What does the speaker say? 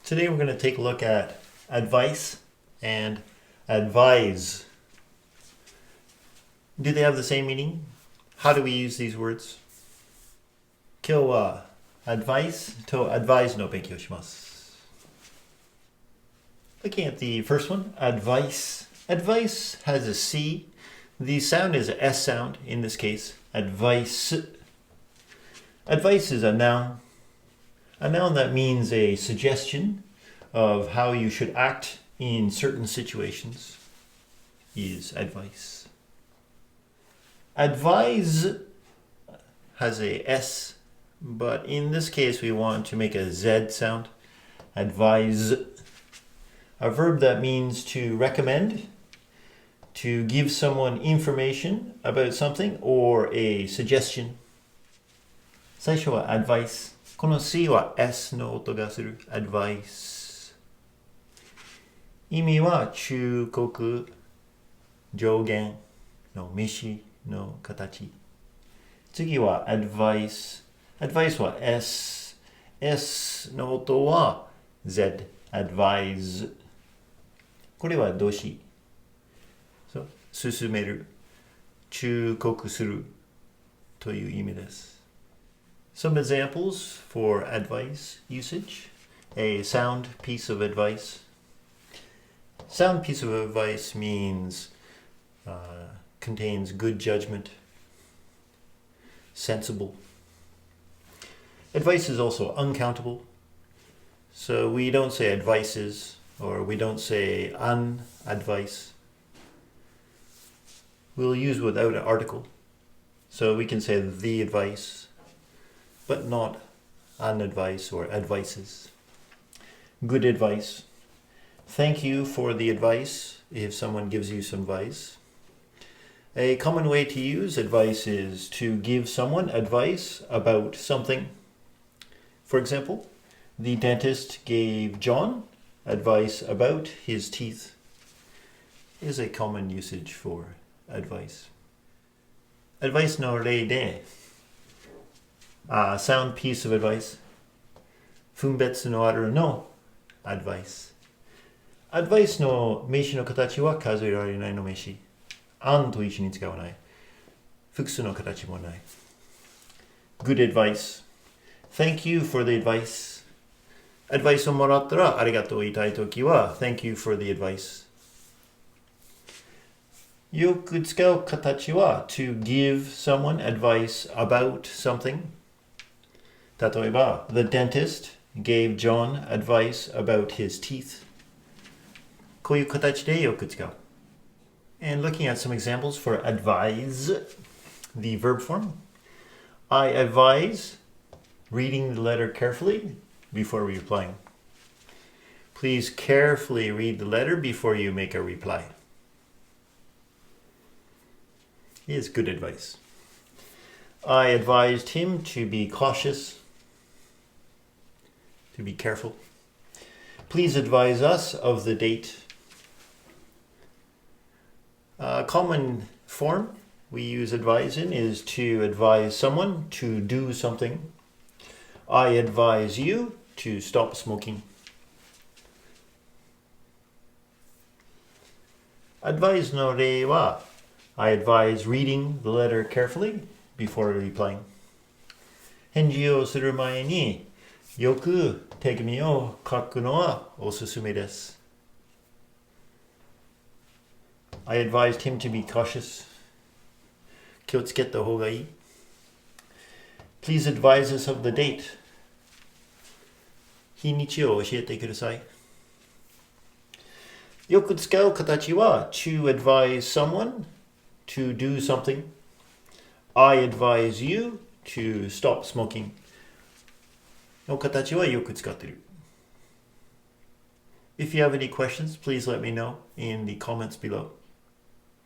Today we're going to take a look at advice and advise. Do they have the same meaning? How do we use these words? 今日は advice と advise の勉強します。Looking at the first one, advice. Advice has a C. The sound is a S sound in this case. Advice. Advice is a noun. A noun that means a suggestion of how you should act in certain situations is advice. Advise has a S, but in this case we want to make a Z sound. Advise. A verb that means to recommend, to give someone information about something or a suggestion. 最初は advice。この C は S の音がする advice。意味は忠告、上限の飯の形。次は advice。advice は S。S の音は Z。advise。これは動詞。進める、忠告するという意味です。Some examples for advice usage. A sound piece of advice. Sound piece of advice means contains good judgment, sensible. Advice is also uncountable. So we don't say advices or we don't say an advice. We'll use without an article. So we can say the advice, but not an advice or advices. Good advice. Thank you for the advice if someone gives you some advice. A common way to use advice is to give someone advice about something. For example, the dentist gave John advice about his teeth is a common usage for advice. Advice no rei de. Sound piece of advice. Funbetsu no aru no advice. Advice no meishi no katachi wa kazuerarenai no meishi. An to ichi ni tsukau nai. Fukusu no katachi mo nai. Good advice. Thank you for the advice. Advice o morattara arigatou iitai toki wa thank you for the advice. Yoku tsukau katachi wa to give someone advice about something. 例えば, the dentist gave John advice about his teeth. こういう形でよく使う. And looking at some examples for advise, the verb form. I advise reading the letter carefully before replying. Please carefully read the letter before you make a reply. Is good advice. I advised him to be cautious, to be careful. Please advise us of the date. A common form we use advise in is to advise someone to do something. I advise you to stop smoking. Advise no rei wa I advise reading the letter carefully before replying. 返事をする前によく手紙を書くのはおすすめです。I advised him to be cautious. 気をつけた方がいい。Please advise us of the date. 日にちを教えてください。よく使う形は to advise someone to do something. I advise you to stop smoking. の形はよく使っている。If you have any questions, please let me know in the comments below.